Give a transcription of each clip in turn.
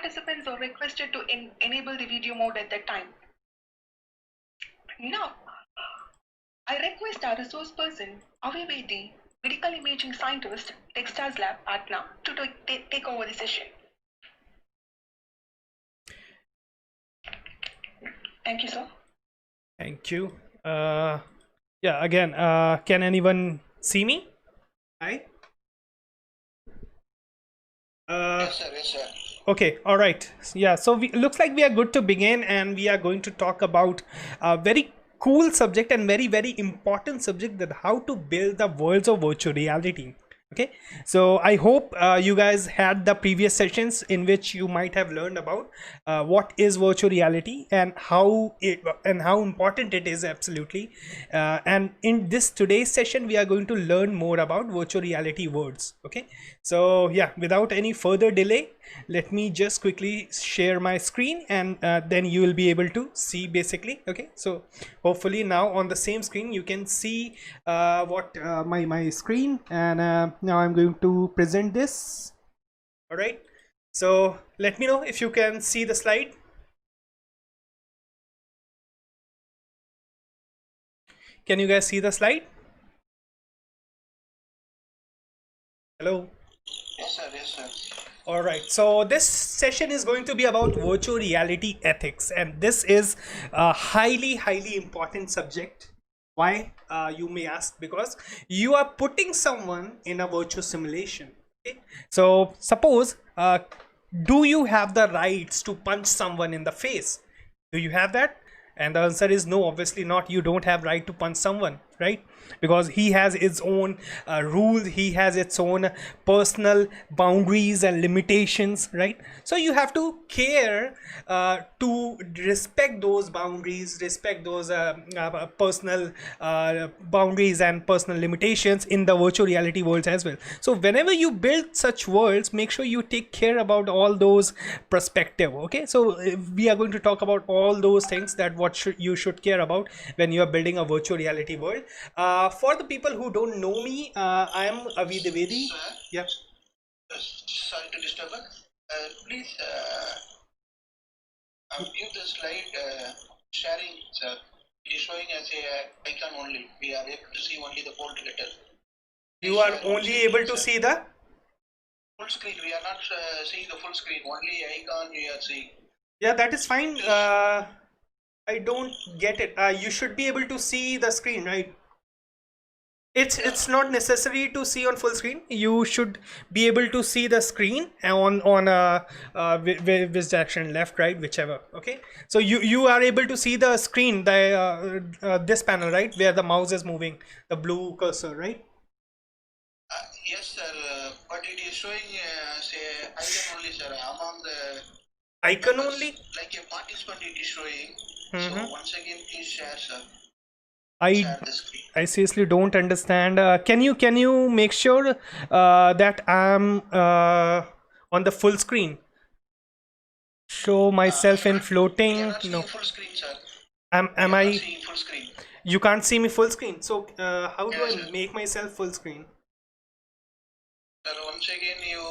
participants are requested to enable the video mode at that time. Now, I request our resource person, Avi Dwivedi, medical imaging scientist, Textiles Lab, Patna, to take over the session. Thank you, sir. Thank you. Yeah, again, can anyone see me? Hi. Yes, sir. Yes, sir. Okay, all right. Yeah, so looks like we are good to begin, and we are going to talk about a very cool subject and very important subject, that how to build the worlds of virtual reality. Okay, so I hope you guys had the previous sessions in which you might have learned about what is virtual reality and how important it is, absolutely. And in this today's session we are going to learn more about virtual reality worlds. Okay, so yeah, without any further delay, let me just quickly share my screen, and then you will be able to see basically. Okay, so hopefully now on the same screen you can see what my screen, and now I'm going to present this. All right, so let me know if you can see the slide. Can you guys see the slide? Hello? Yes, sir. Yes, sir. All right, so this session is going to be about virtual reality ethics, and this is a highly important subject. Why, you may ask? Because you are putting someone in a virtual simulation. Okay? So suppose, do you have the rights to punch someone in the face? Do you have that? And the answer is no, obviously not. You don't have right to punch someone, right? Because he has its own rules, he has its own personal boundaries and limitations, right? So you have to care to respect those boundaries, respect those personal boundaries and personal limitations in the virtual reality worlds as well. So whenever you build such worlds, make sure you take care about all those perspective. Okay, so we are going to talk about all those things, that what you should care about when you are building a virtual reality world. For the people who don't know me, I am Avi Dwivedi. Sir, Yeah. sorry to disturb. Please view the slide sharing, sir. It is showing as a icon only. We are able to see only the bold letter. You are only able to see the full screen. We are not seeing the full screen. Only icon we are seeing. Yeah, that is fine. I don't get it. You should be able to see the screen, right? It's not necessary to see on full screen. You should be able to see the screen on which direction, left, right, whichever. Okay, so you are able to see the screen, the this panel, right, where the mouse is moving, the blue cursor, right? Yes, sir. But it is showing say icon only, sir. Among the Icon only, like a participant it is showing. So once again, please share, sir. I seriously don't understand. Can you make sure that I'm on the full screen? Show myself in floating. No. Full screen, sir. Am I? Seeing full screen. You can't see me full screen. So how do I make myself full screen? Sir, once again you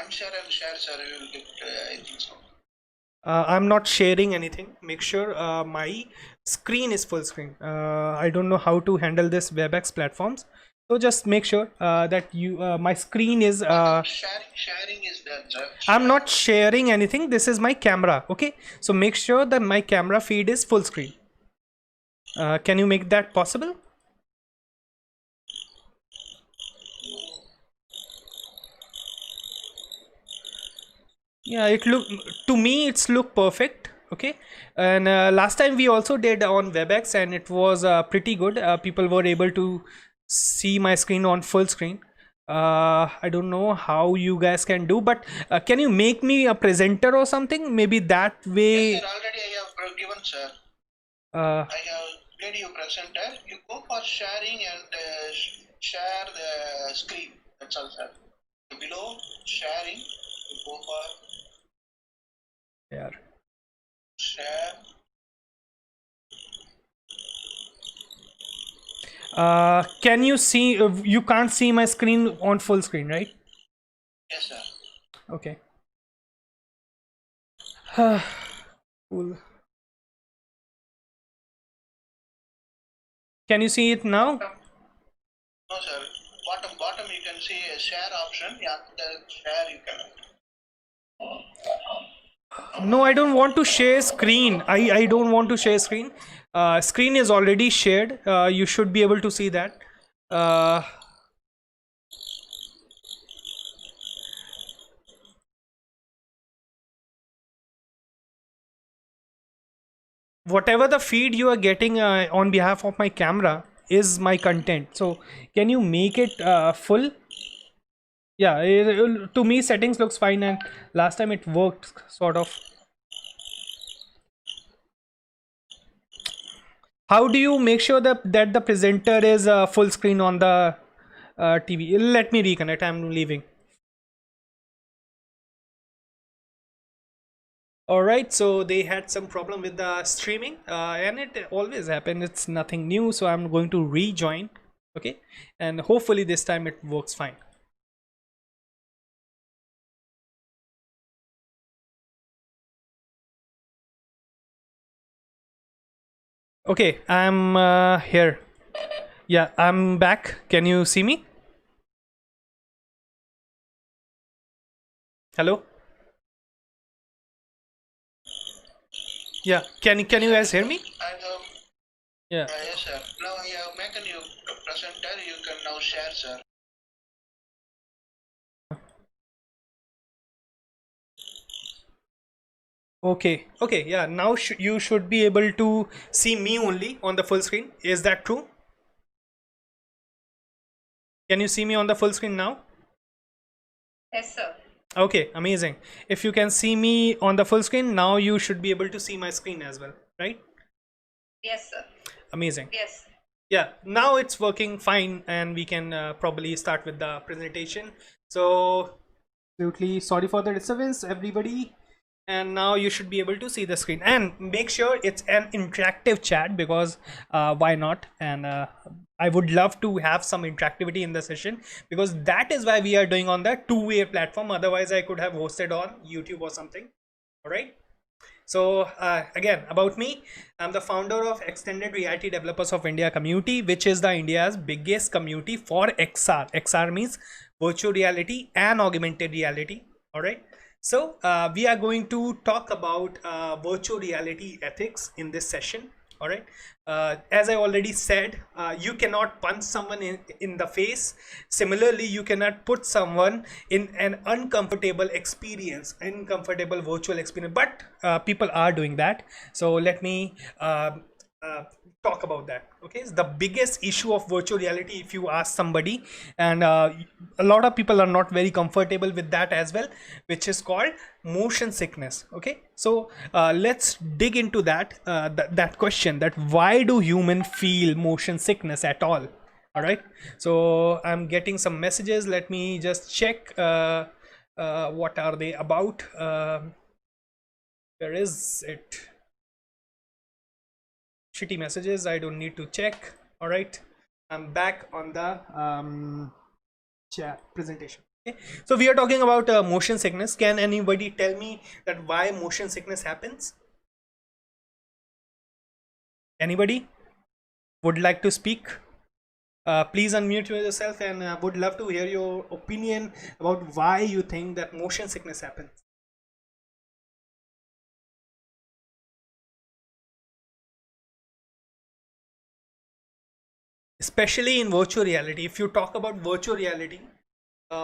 unshare and share, sir. You will get. I think so. I'm not sharing anything. Make sure my screen is full screen. I don't know how to handle this WebEx platforms, so just make sure that you my screen is sharing is there, sir. I'm not sharing anything. This is my camera. Okay, so make sure that my camera feed is full screen. Can you make that possible? Yeah, to me it's look perfect. Okay, and last time we also did on WebEx, and it was pretty good. People were able to see my screen on full screen. I don't know how you guys can do, but can you make me a presenter or something? Maybe that way. Yes, sir, already I have given, sir. I have made you presenter. You go for sharing and share the screen. That's all, sir. Below sharing, you go for share. Can you see? You can't see my screen on full screen, right? Yes, sir. Okay. Cool. Can you see it now? No, sir. Bottom you can see a share option. Yeah, the share you can. No, I don't want to share screen. I don't want to share screen. Screen is already shared. You should be able to see that. Whatever the feed you are getting on behalf of my camera is my content. So can you make it full? Yeah, to me settings looks fine, and last time it worked sort of. How do you make sure that the presenter is full screen on the TV? Let me reconnect. I'm leaving. All right, so they had some problem with the streaming, and it always happens. It's nothing new, so I'm going to rejoin. Okay, and hopefully this time it works fine. Okay, I'm here. Yeah, I'm back. Can you see me? Hello? Yeah, can you guys hear me? Yeah. Yes, sir. Now I have make a new presenter. You can now share, sir. Okay. Okay. Yeah. Now you should be able to see me only on the full screen. Is that true? Can you see me on the full screen now? Yes, sir. Okay. Amazing. If you can see me on the full screen, now you should be able to see my screen as well, right? Yes, sir. Amazing. Yes. Yeah. Now it's working fine, and we can probably start with the presentation. So, absolutely sorry for the disturbance, everybody. And now you should be able to see the screen, and make sure it's an interactive chat, because why not? And I would love to have some interactivity in the session, because that is why we are doing on the two-way platform. Otherwise I could have hosted on YouTube or something. All right. So again, about me, I'm the founder of Extended Reality Developers of India community, which is the India's biggest community for XR. XR means virtual reality and augmented reality. All right. So we are going to talk about virtual reality ethics in this session. All right. As I already said, you cannot punch someone in the face. Similarly, you cannot put someone in an uncomfortable experience, uncomfortable virtual experience, but people are doing that. So let me uh, talk about that. Okay, it's the biggest issue of virtual reality, if you ask somebody, and a lot of people are not very comfortable with that as well, which is called motion sickness. Okay, so let's dig into that that question, that why do humans feel motion sickness at all right? So I'm getting some messages. Let me just check what are they about. Where is it? Shitty messages, I don't need to check. All right, I'm back on the chat presentation. Okay, so we are talking about motion sickness. Can anybody tell me that why motion sickness happens? Anybody would like to speak? Please unmute yourself, and would love to hear your opinion about why you think that motion sickness happens. Especially in virtual reality. If you talk about virtual reality,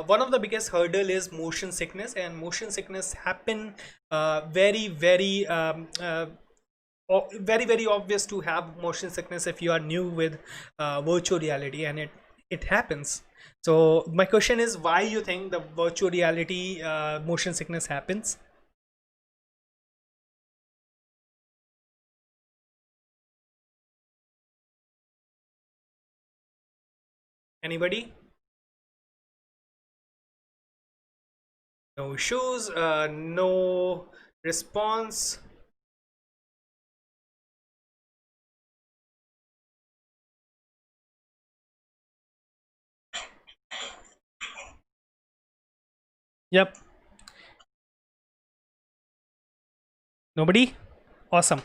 one of the biggest hurdle is motion sickness, and motion sickness happen very obvious to have motion sickness if you are new with virtual reality, and it happens. So my question is, why you think the virtual reality motion sickness happens? Anybody? No issues, no response. Yep. Nobody? Awesome.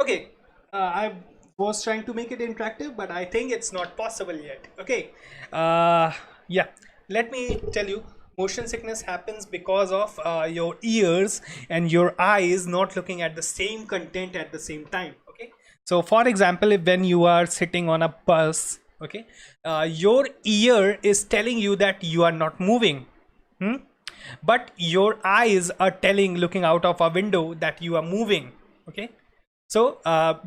Okay, I was trying to make it interactive, but I think it's not possible yet. Okay, yeah, let me tell you, motion sickness happens because of your ears and your eyes not looking at the same content at the same time. Okay, so for example, if when you are sitting on a bus, okay, your ear is telling you that you are not moving. But your eyes are telling, looking out of a window, that you are moving. Okay, so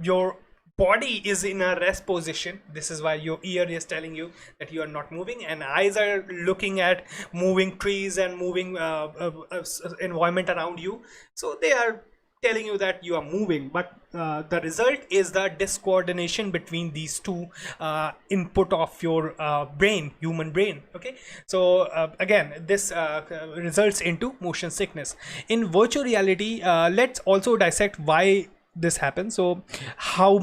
your body is in a rest position. This is why your ear is telling you that you are not moving, and eyes are looking at moving trees and moving environment around you, so they are telling you that you are moving. But the result is the discoordination between these two input of your brain, human brain. Okay, so again, this results into motion sickness. In virtual reality, let's also dissect why this happens. So how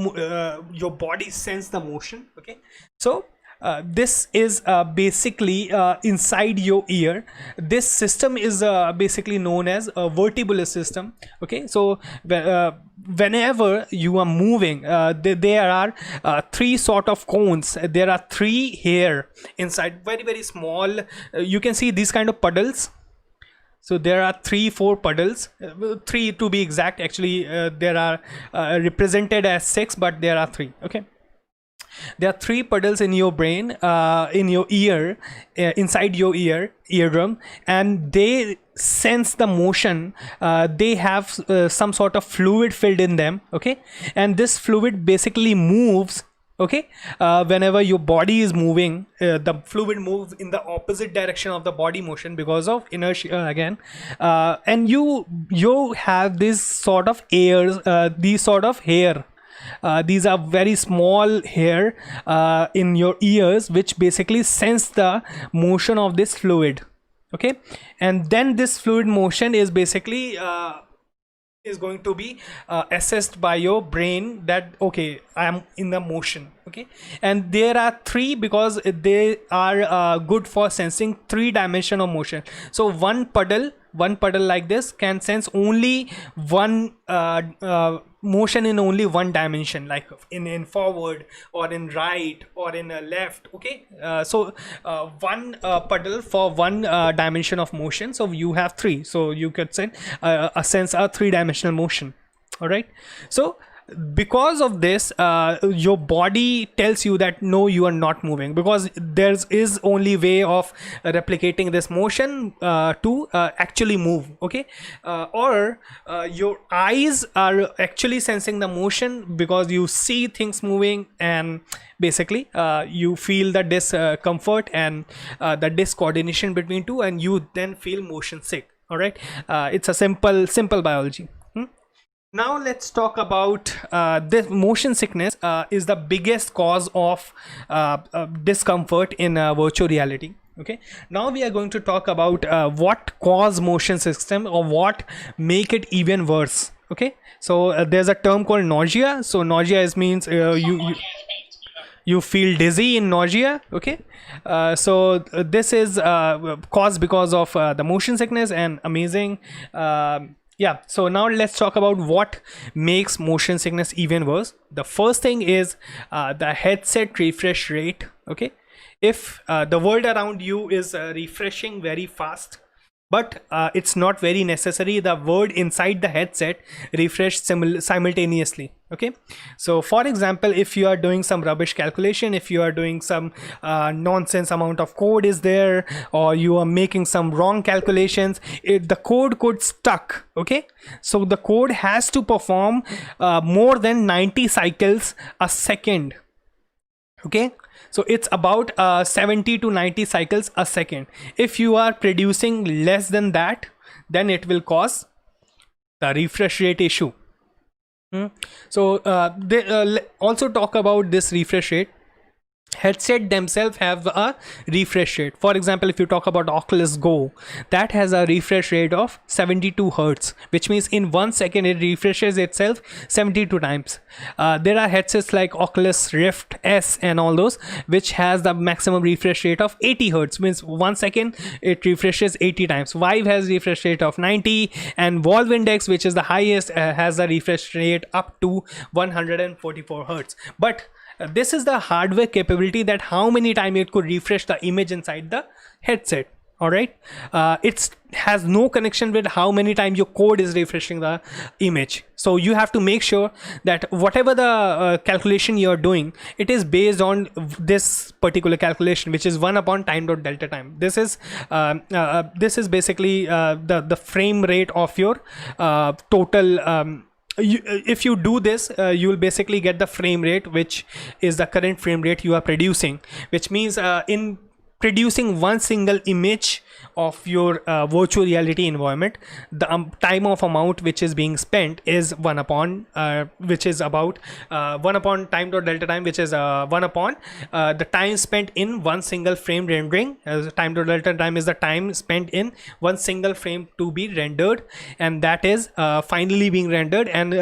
your body sense the motion. Okay, so this is basically inside your ear. This system is basically known as a vestibular system. Okay, so whenever you are moving, there are three sort of cones. There are three hair inside, very very small. You can see these kind of puddles. So there are 3-4 puddles, 3 to be exact. Actually there are represented as 6, but there are 3. Okay, there are 3 puddles in your brain, in your ear, inside your eardrum, and they sense the motion. They have some sort of fluid filled in them. Okay, and this fluid basically moves. Okay, whenever your body is moving, the fluid moves in the opposite direction of the body motion because of inertia again. And you have this sort of ears, these sort of hair. These are very small hair in your ears, which basically sense the motion of this fluid. Okay, and then this fluid motion is basically is going to be assessed by your brain that okay, I am in the motion. Okay, and there are 3 because they are good for sensing 3-dimensional motion. So one puddle like this can sense only one motion in only one dimension, like in forward or in right or in left. Okay, so one puddle for one dimension of motion. So you have 3, so you could sense a 3-dimensional motion. All right, so because of this, your body tells you that no, you are not moving, because there is only way of replicating this motion to actually move. Okay, or your eyes are actually sensing the motion because you see things moving, and basically you feel the discomfort and the discoordination between two, and you then feel motion sick. All right, it's a simple biology. Now let's talk about this motion sickness is the biggest cause of discomfort in virtual reality. Okay, now we are going to talk about what cause motion system or what make it even worse. Okay, so there's a term called nausea. So nausea means you feel dizzy in nausea. Okay, so this is caused because of the motion sickness, and amazing. Yeah, so now let's talk about what makes motion sickness even worse. The first thing is the headset refresh rate. Okay, if the world around you is refreshing very fast, but it's not very necessary the word inside the headset refresh simultaneously. Okay, so for example, if you are doing some rubbish calculation, if you are doing some nonsense amount of code is there, or you are making some wrong calculations, the code could stuck. Okay, so the code has to perform more than 90 cycles a second. Okay, so it's about 70 to 90 cycles a second. If you are producing less than that, then it will cause the refresh rate issue. So they also talk about this refresh rate. headset themselves have a refresh rate. For example, if you talk about Oculus Go, that has a refresh rate of 72 hertz, which means in 1 second it refreshes itself 72 times. There are headsets like Oculus Rift S and all those, which has the maximum refresh rate of 80 hertz, means 1 second it refreshes 80 times. Vive has refresh rate of 90, and Valve Index, which is the highest, has a refresh rate up to 144 hertz. But this is the hardware capability, that how many times it could refresh the image inside the headset. All right, it has no connection with how many times your code is refreshing the image. So you have to make sure that whatever the calculation you are doing, it is based on this particular calculation, which is 1 upon time dot delta time. This is basically the frame rate of your total. If you do this, you will basically get the frame rate, which is the current frame rate you are producing, which means in producing one single image of your virtual reality environment, the time of amount which is being spent is 1 upon which is about 1 upon time dot delta time, which is 1 upon the time spent in one single frame rendering. As time dot delta time is the time spent in one single frame to be rendered, and that is finally being rendered, and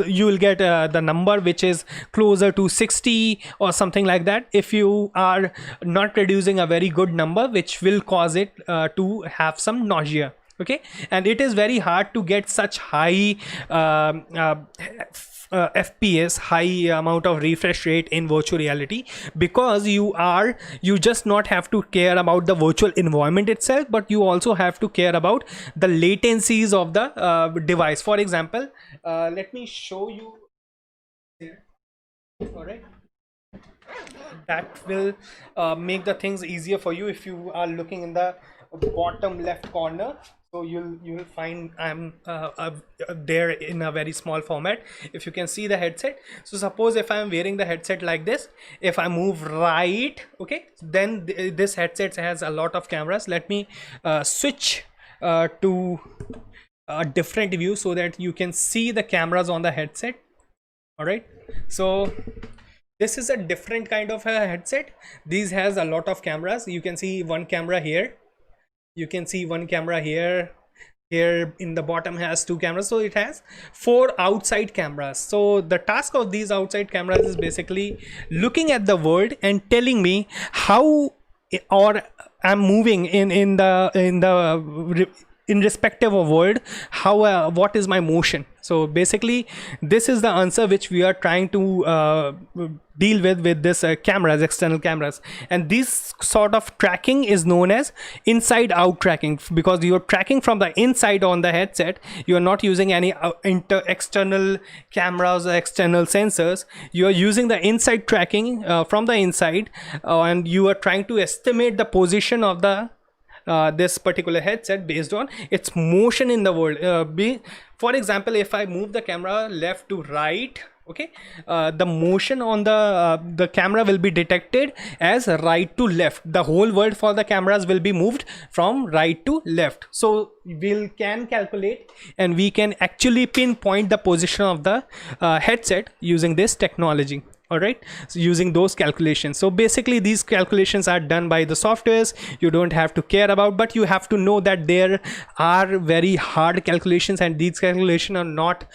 you will get the number which is closer to 60 or something like that, if you are not producing a very good number, which will cause it to have some nausea. Okay, and it is very hard to get such high FPS, high amount of refresh rate in virtual reality, because you just not have to care about the virtual environment itself, but you also have to care about the latencies of the device. For example, let me show you here. All right, that will make the things easier for you. If you are looking in the bottom left corner, so you'll find I'm there in a very small format. If you can see the headset, so suppose if I'm wearing the headset like this, if I move right, okay, then this headset has a lot of cameras. Let me switch to a different view so that you can see the cameras on the headset. All right, so this is a different kind of a headset. This has a lot of cameras. You can see one camera here, you can see one camera here in the bottom has 2 cameras, so it has 4 outside cameras. So the task of these outside cameras is basically looking at the world and telling me how or I'm moving in respective of world, how what is my motion. So basically this is the answer which we are trying to deal with this cameras, external cameras, and this sort of tracking is known as inside out tracking, because you are tracking from the inside on the headset. You are not using any external cameras or external sensors. You are using the inside tracking from the inside, and you are trying to estimate the position of the this particular headset based on its motion in the world. For example, if I move the camera left to right, okay, the motion on the camera will be detected as right to left. The whole world for the cameras will be moved from right to left. So we can calculate and we can actually pinpoint the position of the headset using this technology. All right, so using those calculations. So basically these calculations are done by the softwares. You don't have to care about, but you have to know that there are very hard calculations, and these calculations are not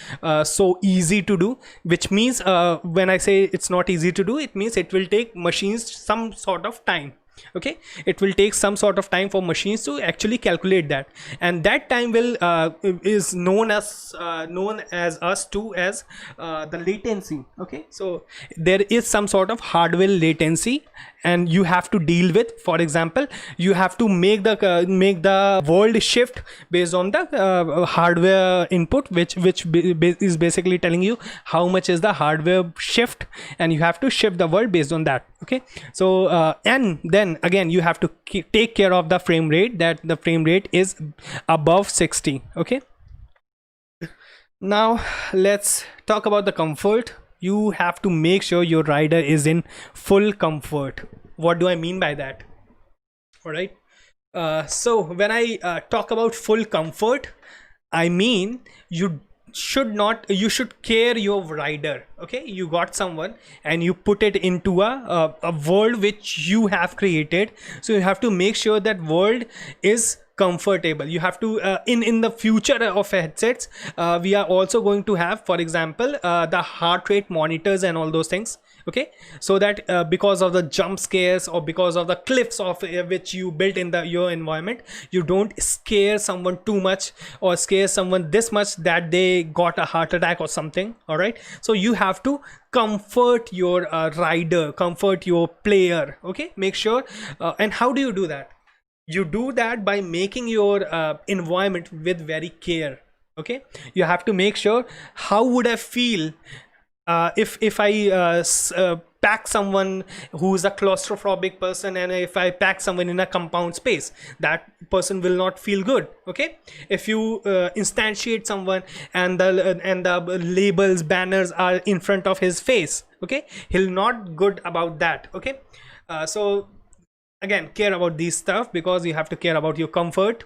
so easy to do, which means when I say it's not easy to do, it means it will take machines some sort of time. Okay, it will take some sort of time for machines to actually calculate that, and that time will is known as the latency. Okay, so there is some sort of hardware latency and you have to deal with. For example, you have to make the world shift based on the hardware input, which is basically telling you how much is the hardware shift, and you have to shift the world based on that. Okay, so and then again you have to take care of the frame rate, that the frame rate is above 60. Okay, now let's talk about the comfort. You have to make sure your rider is in full comfort. What do I mean by that? All right, so when I talk about full comfort, I mean you should care your rider. Okay, you got someone and you put it into a world which you have created, so you have to make sure that world is comfortable. You have to in the future of headsets, we are also going to have, for example, the heart rate monitors and all those things. Okay, so that because of the jump scares or because of the cliffs of which you built in your environment, you don't scare someone too much or scare someone this much that they got a heart attack or something. All right, so you have to comfort your rider, comfort your player. Okay, make sure and how do you do that? You do that by making your environment with very care. Okay, you have to make sure, how would I feel if I pack someone who's a claustrophobic person, and if I pack someone in a compound space, that person will not feel good. Okay, if you instantiate someone and the labels, banners are in front of his face, okay, he'll not good about that. Okay, so again, care about these stuff because you have to care about your comfort.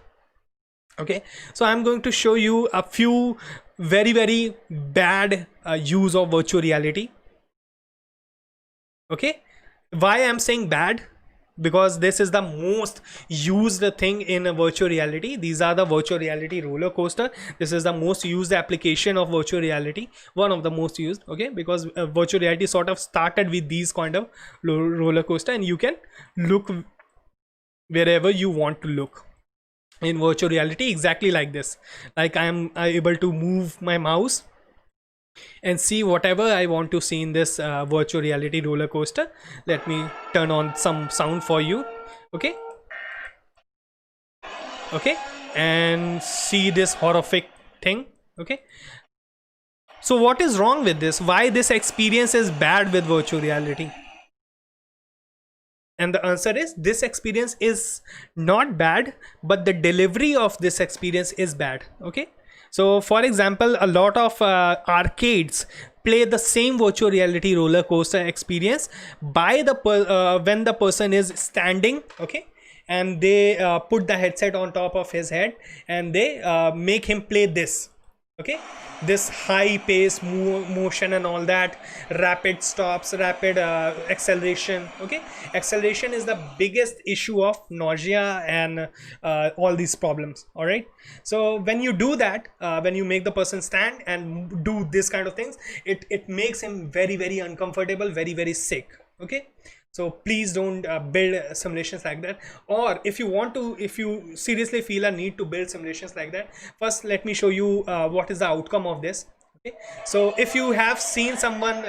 Okay, so I'm going to show you a few very bad use of virtual reality. Okay, why I'm saying bad? Because this is the most used thing in a virtual reality. These are the virtual reality roller coaster. This is the most used application of virtual reality, one of the most used. Okay, because virtual reality sort of started with these kind of roller coaster, and you can look wherever you want to look in virtual reality, exactly like this. Like I'm able to move my mouse and see whatever I want to see in this virtual reality roller coaster. Let me turn on some sound for you. Okay, and see this horrific thing. Okay, so what is wrong with this? Why this experience is bad with virtual reality? And the answer is, this experience is not bad, but the delivery of this experience is bad. Okay, so for example, a lot of arcades play the same virtual reality roller coaster experience by the when the person is standing. Okay, and they put the headset on top of his head and they make him play this. Okay, this high pace motion and all that, rapid stops, rapid acceleration. Okay, acceleration is the biggest issue of nausea and all these problems. All right, so when you do that, when you make the person stand and do this kind of things, it makes him very uncomfortable, very sick. Okay, so please don't build simulations like that. Or if you seriously feel a need to build simulations like that, first let me show you what is the outcome of this. Okay, so if you have seen someone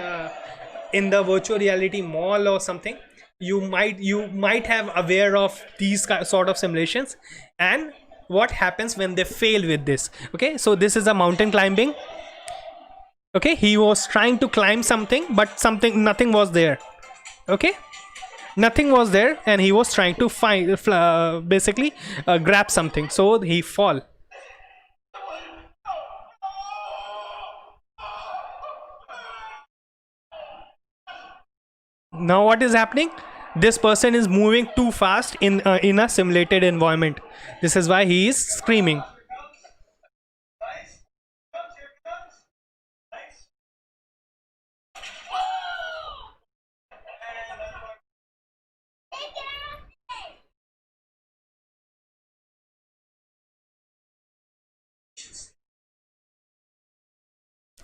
in the virtual reality mall or something, you might have aware of these sort of simulations and what happens when they fail with this. Okay, so this is a mountain climbing. Okay, he was trying to climb something, but nothing was there. Okay, nothing was there, and he was trying to find basically grab something, so he fall. Now what is happening? This person is moving too fast in a simulated environment. This is why he is screaming.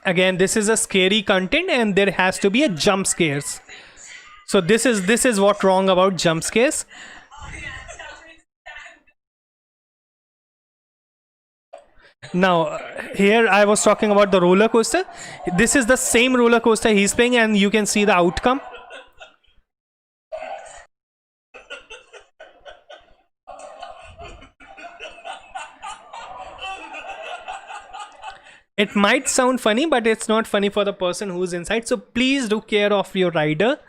Again, this is a scary content and there has to be a jump scares. So this is what wrong about jump scares. Now here I was talking about the roller coaster. This is the same roller coaster he's playing, and you can see the outcome. It might sound funny, but it's not funny for the person who's inside. So please do care of your rider.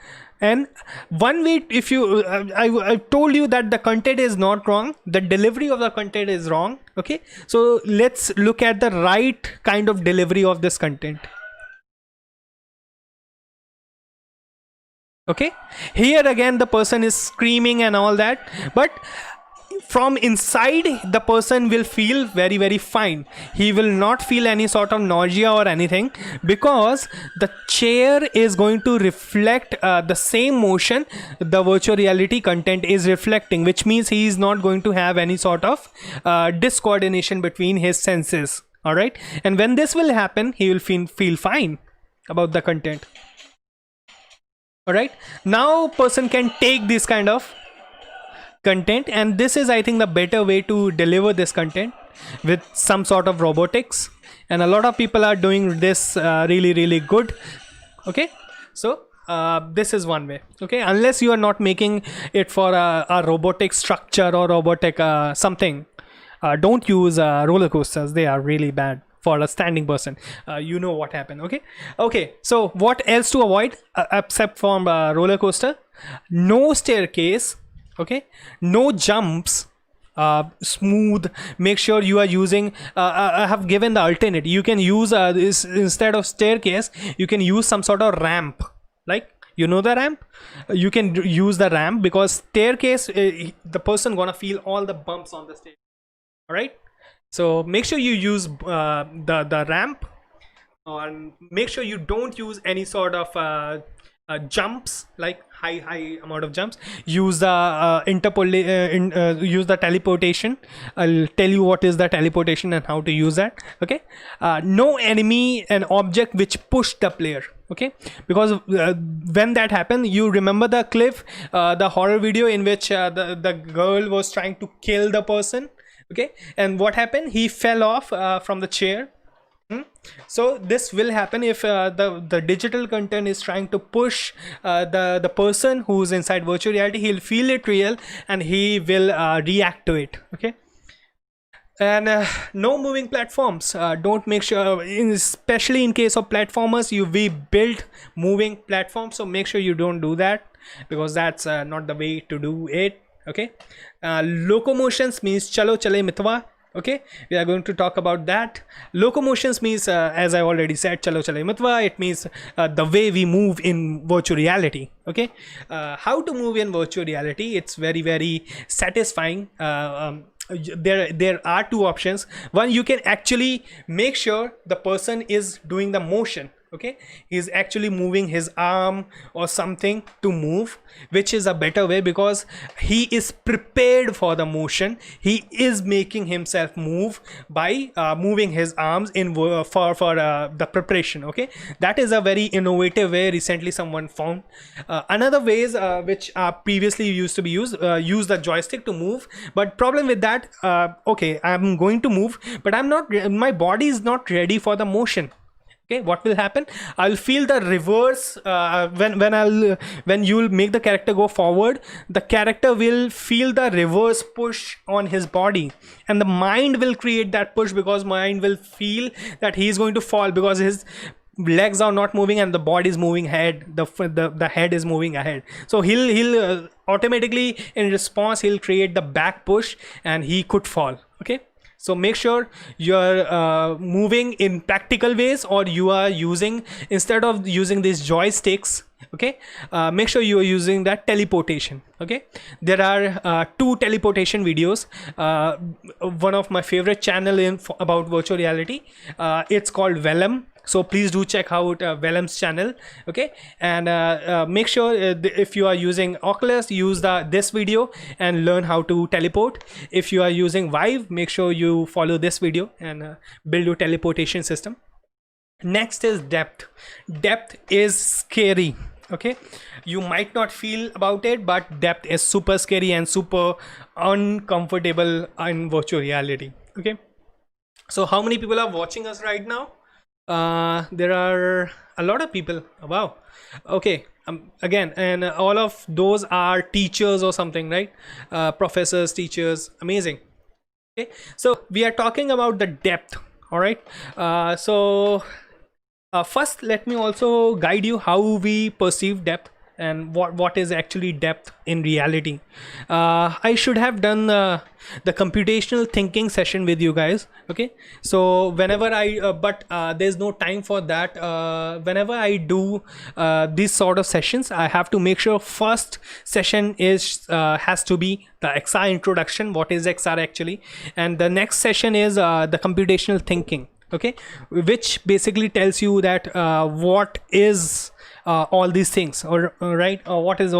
And one way, if you I told you that the content is not wrong, the delivery of the content is wrong. Okay, so let's look at the right kind of delivery of this content. Okay, here again the person is screaming and all that, but from inside the person will feel very very fine. He will not feel any sort of nausea or anything, because the chair is going to reflect the same motion the virtual reality content is reflecting, which means he is not going to have any sort of discoordination between his senses. All right, and when this will happen, he will feel fine about the content. All right, now person can take this kind of content, and this is, I think, the better way to deliver this content with some sort of robotics, and a lot of people are doing this really really good. Okay, so this is one way. Okay, unless you are not making it for a robotic structure or robotic something, don't use roller coasters. They are really bad for a standing person. You know what happened. Okay, so what else to avoid except from roller coaster? No staircase. Okay, no jumps. Smooth. Make sure you are using I have given the alternate. You can use this instead of staircase. You can use some sort of ramp, like, you know, the ramp. You can use the ramp, because staircase, the person gonna feel all the bumps on the stage. All right, so make sure you use the ramp, and make sure you don't use any sort of jumps, like high amount of jumps. Use the use the teleportation. I'll tell you what is the teleportation and how to use that. Okay, no enemy and object which push the player. Okay, because when that happened, you remember the clip, the horror video in which the girl was trying to kill the person. Okay, and what happened? He fell off from the chair. So this will happen if the digital content is trying to push the person who's inside virtual reality. He'll feel it real and he will react to it. Okay, and no moving platforms. Don't make sure, especially in case of platformers, we build moving platforms, so make sure you don't do that, because that's not the way to do it. Okay, locomotions means chalo chale mitwa. Okay, we are going to talk about that. Locomotions means, as I already said, chalo chale mitwa. It means the way we move in virtual reality. Okay, how to move in virtual reality? It's very very satisfying. There are two options. One, you can actually make sure the person is doing the motion. Okay, he's actually moving his arm or something to move, which is a better way, because he is prepared for the motion. He is making himself move by moving his arms in for the preparation. Okay, that is a very innovative way recently someone found. Another ways which previously used to be used, use the joystick to move, but problem with that, okay, I'm going to move, but my body is not ready for the motion. Okay, what will happen? I'll feel the reverse when you'll make the character go forward. The character will feel the reverse push on his body, and the mind will create that push, because mind will feel that he's going to fall, because his legs are not moving and the body is moving ahead. The head is moving ahead, so he'll automatically, in response, he'll create the back push and he could fall. Okay, so make sure you're moving in practical ways, or you are using, instead of using these joysticks, okay, make sure you are using that teleportation. Okay, there are two teleportation videos. One of my favorite channel about virtual reality, it's called Vellum. So please do check out Vellum's channel. Okay, and make sure if you are using Oculus, use this video and learn how to teleport. If you are using Vive, make sure you follow this video and build your teleportation system. Next is depth. Depth is scary. Okay, you might not feel about it, but depth is super scary and super uncomfortable in virtual reality. Okay, so how many people are watching us right now? There are a lot of people. Wow. Okay, again, and all of those are teachers or something, right? Professors, teachers. Amazing. Okay, so we are talking about the depth. All right, so first let me also guide you how we perceive depth. and what is actually depth in reality. I should have done the computational thinking session with you guys. Okay, so whenever there's no time for that. Whenever I do these sort of sessions, I have to make sure first session has to be the XR introduction, what is XR actually, and the next session is the computational thinking. Okay, which basically tells you that what is all these things, or right, or what is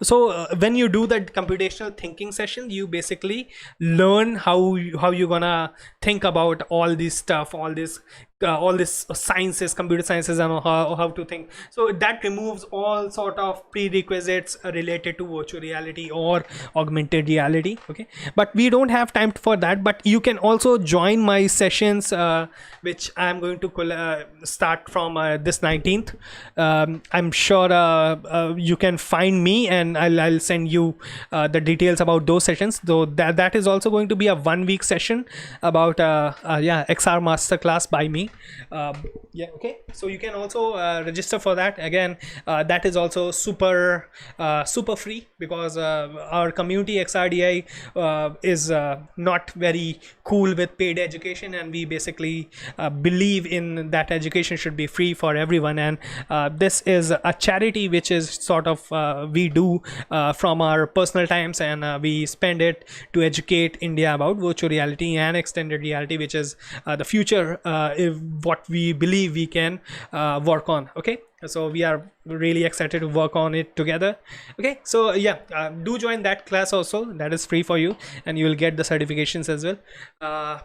so when you do that computational thinking session, you basically learn how you're gonna think about all this stuff, all this sciences, computer sciences, and how to think. So that removes all sort of prerequisites related to virtual reality or augmented reality. Okay, but we don't have time for that. But you can also join my sessions, which I'm going to start from this 19th. I'm sure you can find me, and I'll send you the details about those sessions. Though that is also going to be a 1 week session about XR masterclass by me. Okay, so you can also register for that. Again, that is also super free, because our community XRDI is not very cool with paid education, and we basically believe in that education should be free for everyone. And this is a charity which is sort of we do from our personal times, and we spend it to educate India about virtual reality and extended reality, which is the future, what we believe we can work on. Okay, so we are really excited to work on it together. Okay, so do join that class also. That is free for you, and you will get the certifications as well.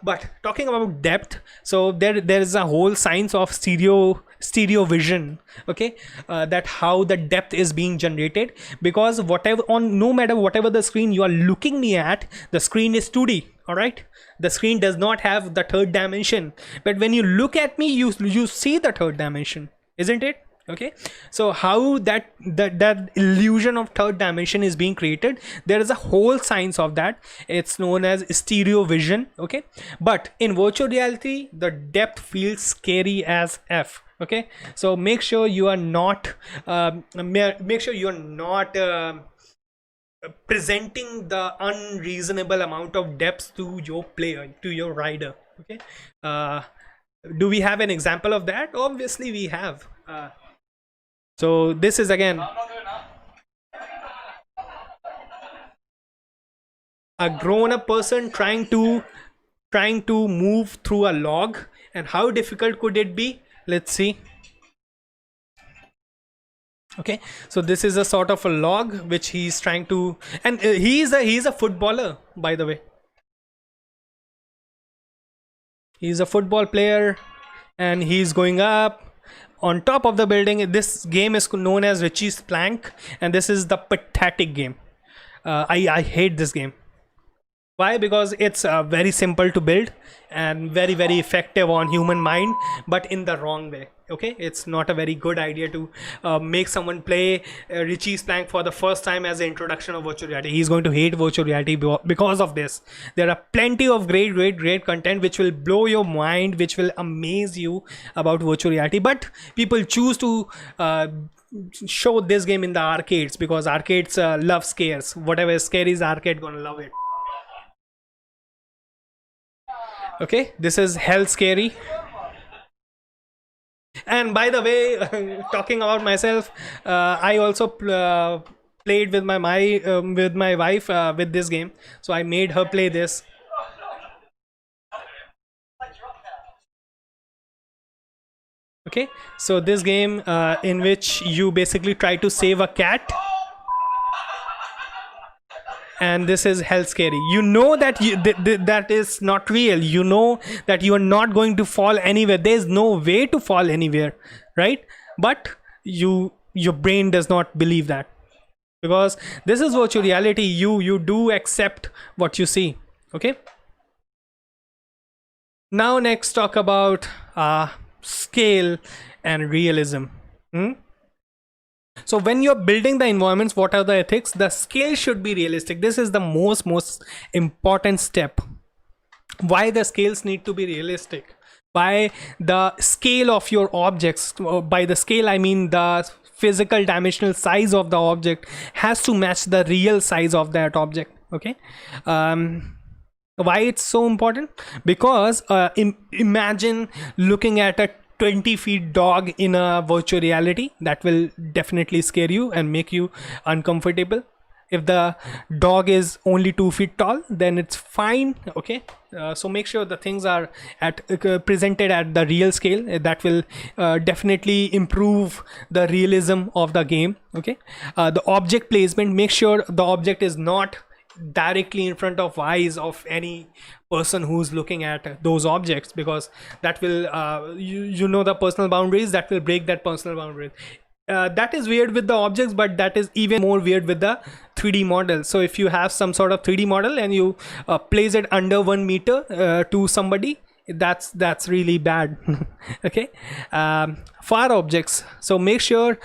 But talking about depth, so there is a whole science of stereo vision. Okay, that how the depth is being generated, because no matter whatever the screen you are looking me at, the screen is 2D. All right, the screen does not have the third dimension, but when you look at me, you see the third dimension, isn't it? Okay, so how that illusion of third dimension is being created, there is a whole science of that. It's known as stereo vision. Okay, but in virtual reality, the depth feels scary as f. Okay, so make sure you are not presenting the unreasonable amount of depth to your player, to your rider. Okay, do we have an example of that? Obviously we have. So this is again a grown-up person trying to move through a log, and how difficult could it be? Let's see. Okay, so this is a sort of a log which he's trying to, and he's a footballer, by the way. He's a football player, and he's going up on top of the building. This game is known as Richie's Plank, and this is the pathetic game. I hate this game. Why? Because it's very simple to build and very effective on human mind, but in the wrong way. Okay, it's not a very good idea to make someone play Richie's Plank for the first time as an introduction of virtual reality. He's going to hate virtual reality because of this. There are plenty of great content which will blow your mind, which will amaze you about virtual reality, but people choose to show this game in the arcades, because arcades love scares. Whatever is scary is arcade gonna love it. Okay, this is hell scary. And by the way, talking about myself, I also played with my wife with this game, so I made her play this. Okay, so this game in which you basically try to save a cat, and this is hell scary. You know that that is not real. You know that you are not going to fall anywhere. There's no way to fall anywhere, right? But your brain does not believe that, because this is virtual reality. You do accept what you see. Okay, now next talk about scale and realism. So when you're building the environments, what are the ethics? The scale should be realistic. This is the most important step. Why the scales need to be realistic? by the scale of your objects. By the scale, I mean the physical dimensional size of the object has to match the real size of that object. Okay. Why it's so important? Because imagine looking at a 20 feet dog in a virtual reality. That will definitely scare you and make you uncomfortable. If the dog is only 2 feet tall, then it's fine. Okay. So make sure the things are presented at the real scale. That will definitely improve the realism of the game. Okay. The object placement, make sure the object is not directly in front of eyes of any person who's looking at those objects, because that will you know the personal boundaries, that will break that personal boundaries. That is weird with the objects, but that is even more weird with the 3D model. So if you have some sort of 3D model and you place it under 1 meter to somebody, that's really bad. Okay. Far objects, so make sure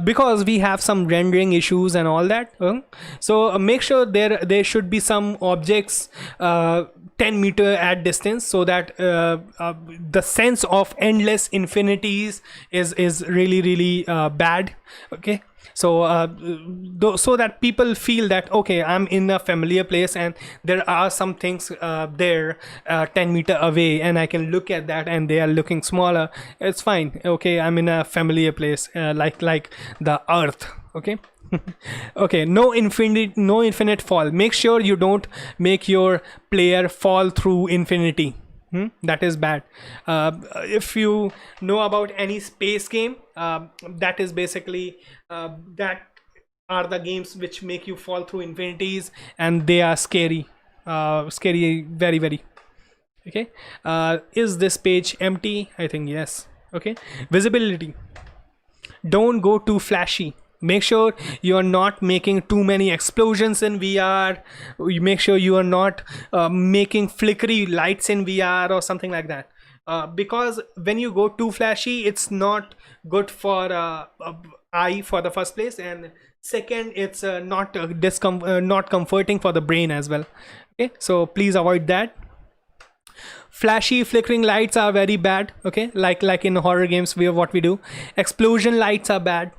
because we have some rendering issues and all that, so make sure there should be some objects 10 meter at distance, so that the sense of endless infinities is really bad. Okay. So so that people feel that, okay, I'm in a familiar place and there are some things there 10 meter away and I can look at that and they are looking smaller. It's fine. Okay, I'm in a familiar place, like the earth. Okay. Okay. No infinite fall. Make sure you don't make your player fall through infinity. That is bad. If you know about any space game, that is basically that are the games which make you fall through infinities, and they are scary. Scary, very, very. Okay. Is this page empty? I think yes. Okay. Visibility. Don't go too flashy. Make sure you are not making too many explosions in VR. You make sure you are not making flickery lights in VR or something like that. Because when you go too flashy, it's not good for eye for the first place, and second, it's not comforting for the brain as well. Okay, so please avoid that. Flashy flickering lights are very bad. Okay, like in horror games, what we do. Explosion lights are bad.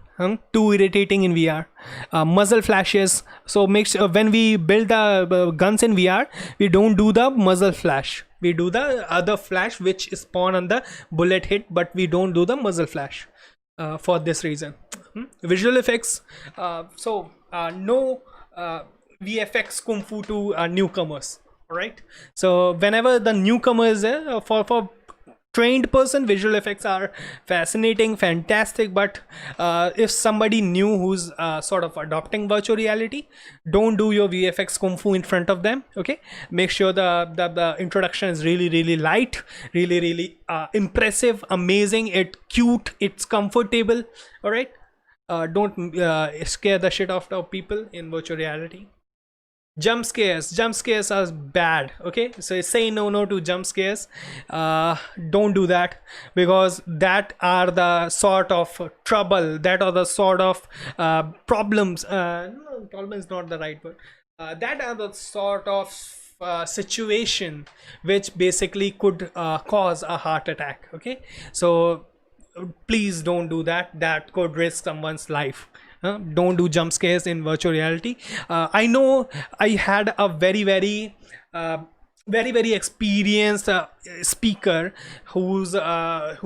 Too irritating in VR. Muzzle flashes. So make sure when we build the guns in VR, we don't do the muzzle flash. We do the other flash which is spawn on the bullet hit, but we don't do the muzzle flash for this reason. Visual effects. No VFX kung fu to newcomers. All right. So whenever the newcomer is there, for trained person, visual effects are fascinating, fantastic, but if somebody new who's sort of adopting virtual reality, don't do your VFX kung fu in front of them. Okay, make sure the introduction is really light, really impressive, amazing, it's cute, it's comfortable. All right. Don't scare the shit out of people in virtual reality. Jump scares are bad. Okay, so say no to jump scares. Don't do that, because that are the sort of trouble, that are the sort of problems. No, problem is not the right word. That are the sort of situation which basically could cause a heart attack. Okay, so please don't do that. That could risk someone's life. Don't do jump scares in virtual reality. I know I had a very experienced speaker who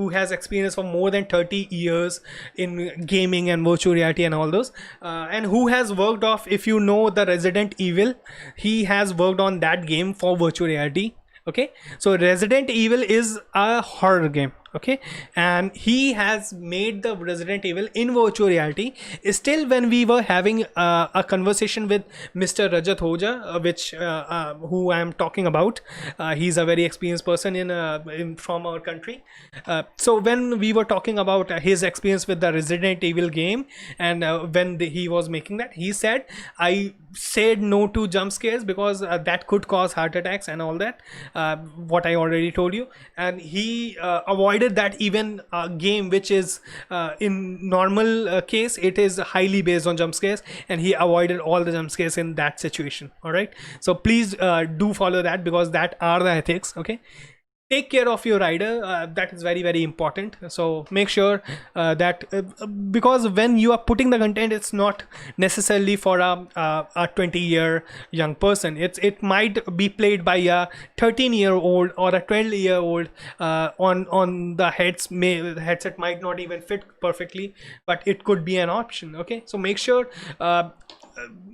has experience for more than 30 years in gaming and virtual reality and all those, and who has worked off, if you know the Resident Evil, he has worked on that game for virtual reality. Okay, so Resident Evil is a horror game. Okay, and he has made the Resident Evil in virtual reality. Still, when we were having a conversation with Mr. Rajat Hoja, which who I am talking about, he's a very experienced person from our country. So when we were talking about his experience with the Resident Evil game, and when he was making that, he said, I said no to jump scares because that could cause heart attacks and all that, what I already told you, and he avoided that. Even a game which is in normal case, it is highly based on jump scares, and he avoided all the jump scares in that situation. All right, so please do follow that, because that are the ethics. Okay, take care of your rider. That is very, very important. So make sure that because when you are putting the content, it's not necessarily for a 20-year young person. It might be played by a 13-year-old or a 12-year-old. On the headset might not even fit perfectly, but it could be an option. Okay, so make sure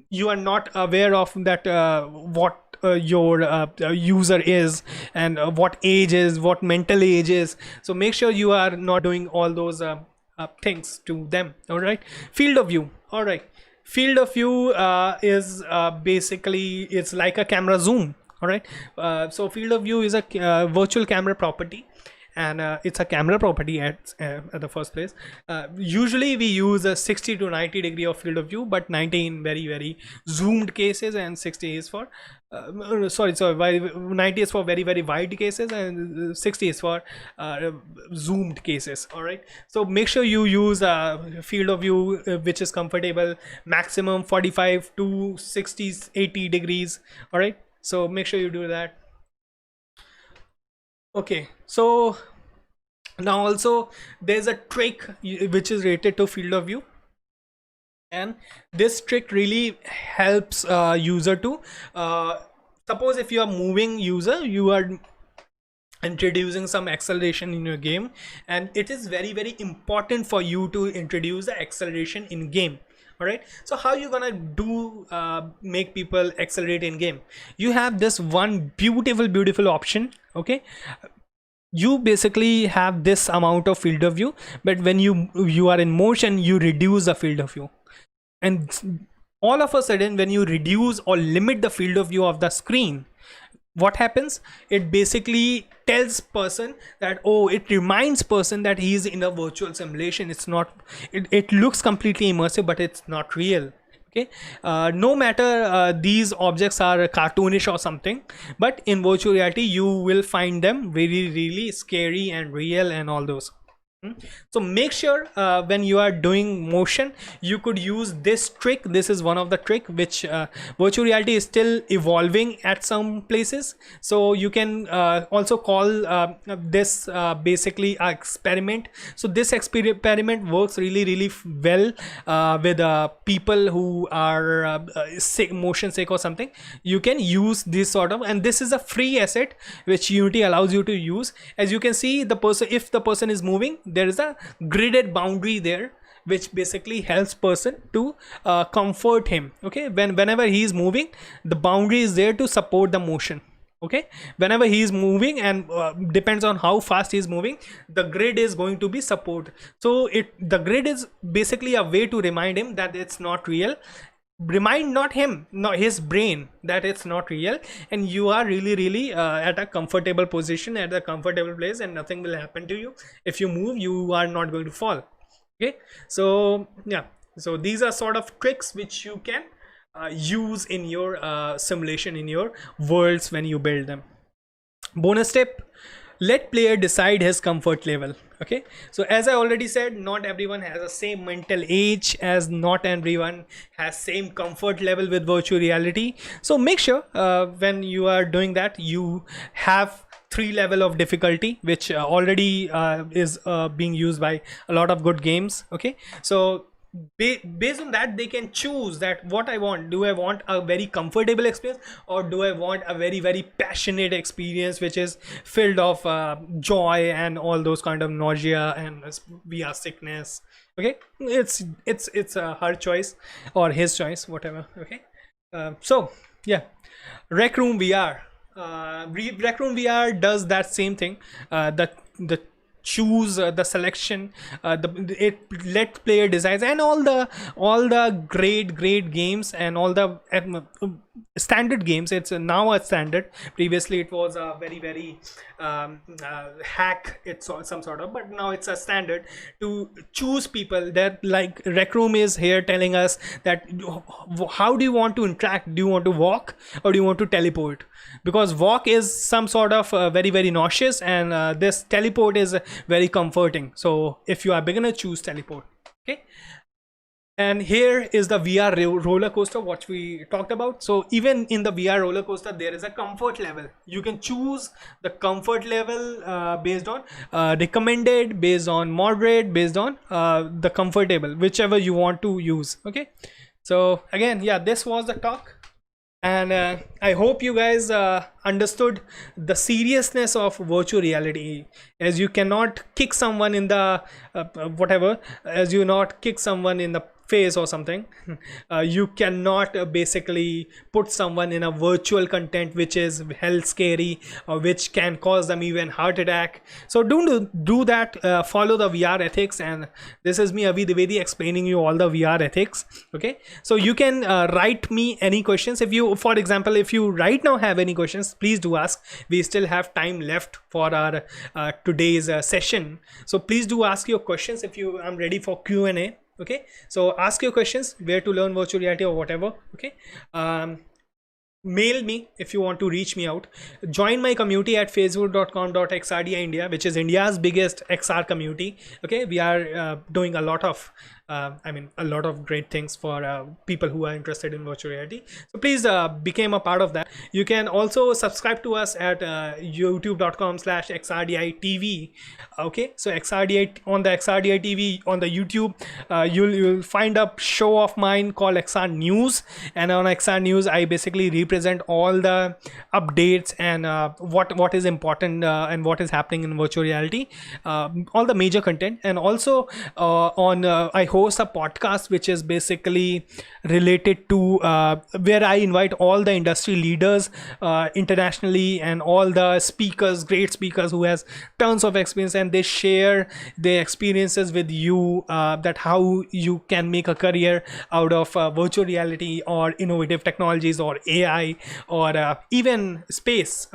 you are not aware of that, what your user is, and what age is, what mental age is. So make sure you are not doing all those things to them. All right, field of view. All right, field of view is basically, it's like a camera zoom. All right, so field of view is a virtual camera property, and it's a camera property at the first place. Usually we use a 60 to 90 degree of field of view, but 90 in very, very zoomed cases, and 60 is for 90 is for very, very wide cases, and 60 is for zoomed cases. All right, so make sure you use a field of view which is comfortable, maximum 45 to 60 80 degrees. All right, so make sure you do that. Okay, so now also there's a trick which is related to field of view, and this trick really helps user to suppose if you are moving user, you are introducing some acceleration in your game, and it is very, very important for you to introduce the acceleration in game. All right, so how you gonna do make people accelerate in game? You have this one beautiful option. Okay, you basically have this amount of field of view, but when you are in motion, you reduce the field of view, and all of a sudden when you reduce or limit the field of view of the screen, what happens? It basically tells person that, oh, it reminds person that he is in a virtual simulation. It's not, it looks completely immersive, but it's not real. Okay, no matter these objects are cartoonish or something, but in virtual reality you will find them very, really scary and real and all those. So make sure when you are doing motion, you could use this trick. This is one of the trick which virtual reality is still evolving at some places. So you can also call this basically an experiment. So this experiment works really, really well with people who are sick, motion sick or something. You can use this sort of, and this is a free asset which Unity allows you to use. As you can see, the person, if the person is moving, there is a gridded boundary there which basically helps person to comfort him. Okay, whenever he is moving, the boundary is there to support the motion. Okay, whenever he is moving, and depends on how fast he is moving, the grid is going to be support. So the grid is basically a way to remind him that it's not real, remind not him, not his brain, that it's not real, and you are really, really at a comfortable position, at a comfortable place, and nothing will happen to you. If you move, you are not going to fall. Okay, so yeah, so these are sort of tricks which you can use in your simulation, in your worlds when you build them. Bonus tip: let player decide his comfort level. Okay, so as I already said, not everyone has the same mental age, as not everyone has same comfort level with virtual reality. So make sure when you are doing that, you have 3 level of difficulty, which already is being used by a lot of good games. Okay, so based on that, they can choose that what I want. Do I want a very comfortable experience, or do I want a very, very passionate experience which is filled of joy and all those kind of nausea and via sickness? Okay, it's her choice or his choice, whatever. Okay, so yeah, Rec Room VR. Rec Room VR does that same thing. The choose the selection, it let player designs, and all the great games, and all the standard games. It's now a standard. Previously it was a very, very hack, it's some sort of, but now it's a standard to choose people. That, like, Rec Room is here telling us that how do you want to interact? Do you want to walk, or do you want to teleport? Because walk is some sort of very, very nauseous, and this teleport is very comforting. So if you are beginner, choose teleport. Okay, And here is the VR roller coaster, what we talked about. So even in the VR roller coaster, there is a comfort level. You can choose the comfort level based on recommended, based on moderate, based on the comfortable, whichever you want to use. Okay. So again, yeah, this was the talk. And I hope you guys understood the seriousness of virtual reality, as you cannot kick someone in the whatever, as you not kick someone in the face or something. You cannot basically put someone in a virtual content which is hell scary, or which can cause them even heart attack. So don't do that. Follow the VR ethics. And this is me, Avi Dwivedi, explaining you all the VR ethics. Okay, so you can write me any questions. If you, for example, if you right now have any questions, please do ask. We still have time left for our today's session, so please do ask your questions. If you, I'm ready for Q&A. Okay, so ask your questions, where to learn virtual reality or whatever. Okay, mail me if you want to reach me out. Join my community at facebook.com/XRDI India, which is India's biggest XR community. Okay, we are doing a lot of a lot of great things for people who are interested in virtual reality. So please become a part of that. You can also subscribe to us at youtube.com/XRDI TV. Okay, so XRDI, on the XRDI TV on the YouTube, you'll find a show of mine called XR News, and on XR News I basically represent all the updates and what is important and what is happening in virtual reality, all the major content. And also on I host a podcast which is basically related to where I invite all the industry leaders internationally, and all the speakers, great speakers who has tons of experience, and they share their experiences with you, that how you can make a career out of virtual reality or innovative technologies or AI or even space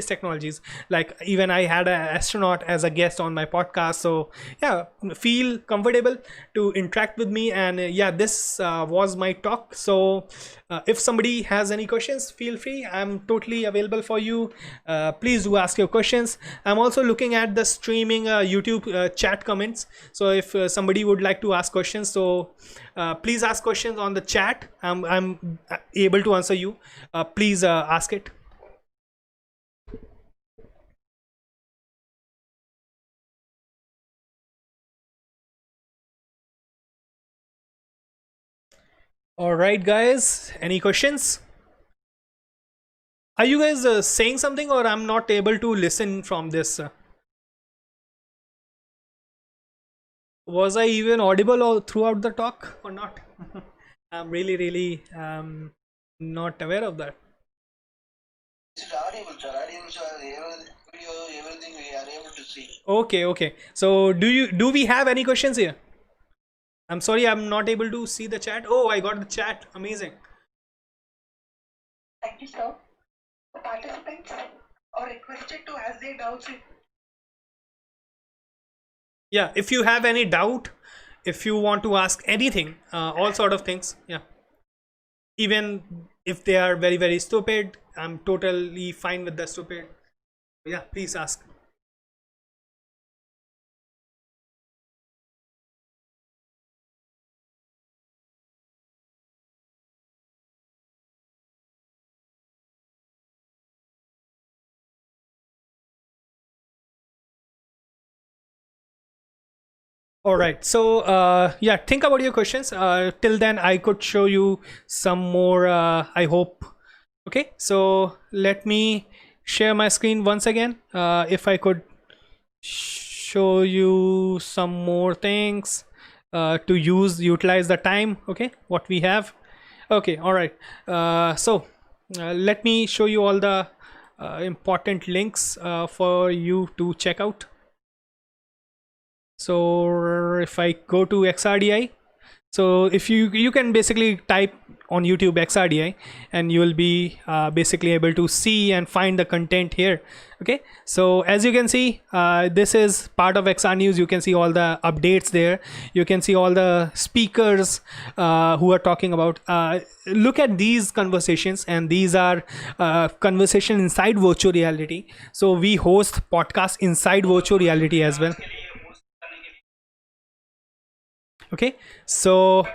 technologies. Like even I had an astronaut as a guest on my podcast. So yeah, feel comfortable to interact with me. And yeah, this was my talk. So if somebody has any questions, feel free. I'm totally available for you. Please do ask your questions. I'm also looking at the streaming YouTube chat comments. So if somebody would like to ask questions, so please ask questions on the chat. I'm able to answer you. Please ask it. All right, guys, any questions? Are you guys saying something, or I'm not able to listen from this? Was I even audible all throughout the talk or not? I'm really not aware of that. It's audible, sir. Audience, video, everything we are able to see. Okay. So do we have any questions here? I'm sorry, I'm not able to see the chat. Oh, I got the chat. Amazing. Thank you, sir. The participants are requested to ask their doubts. Yeah, if you have any doubt, if you want to ask anything, all sort of things. Yeah, even if they are very stupid, I'm totally fine with the stupid. Yeah, please ask. All right, so yeah, think about your questions. Till then I could show you some more, I hope. Okay, so let me share my screen once again. If I could show you some more things to utilize the time. Okay, what we have. Okay, all right, so let me show you all the important links for you to check out. So if I go to XRDI, so if you can basically type on YouTube XRDI, and you will be basically able to see and find the content here. Okay, so as you can see, this is part of XR News. You can see all the updates there. You can see all the speakers who are talking about. Look at these conversations, and these are conversation inside virtual reality. So we host podcasts inside virtual reality as well. Okay, so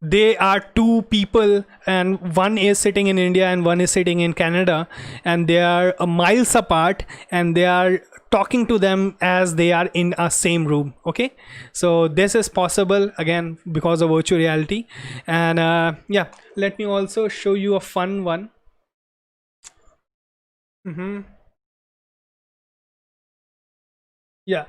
they are two people, and one is sitting in India and one is sitting in Canada, and they are miles apart, and they are talking to them as they are in a same room. Okay, so this is possible again because of virtual reality. And yeah, let me also show you a fun one. Yeah,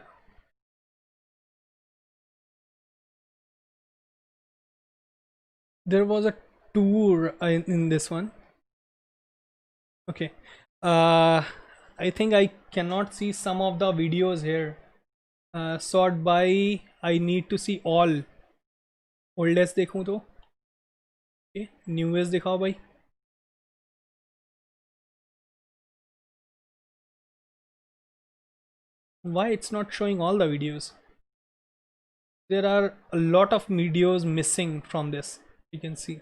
there was a tour in this one. Okay, uh I think I cannot see some of the videos here. Sort by, I need to see all. Oldest देखूं तो newest दिखाओ भाई. Why it's not showing all the videos? There are a lot of videos missing from this. You can see.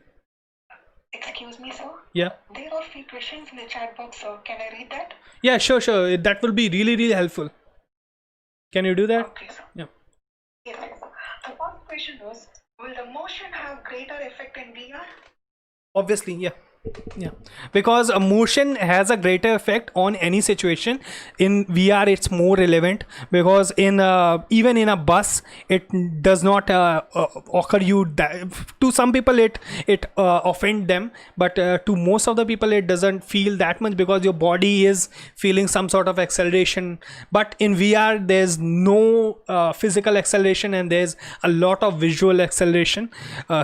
Excuse me, sir. Yeah. There are few questions in the chat box, sir. Can I read that? Yeah, sure. That will be really helpful. Can you do that? Okay, sir. Yeah. Yes, sir. The first question was, will the motion have greater effect in VR? Obviously, yeah, because a motion has a greater effect on any situation. In VR it's more relevant, because in even in a bus it does not occur you that, to some people it offend them, but to most of the people it doesn't feel that much, because your body is feeling some sort of acceleration. But in VR there's no physical acceleration, and there's a lot of visual acceleration.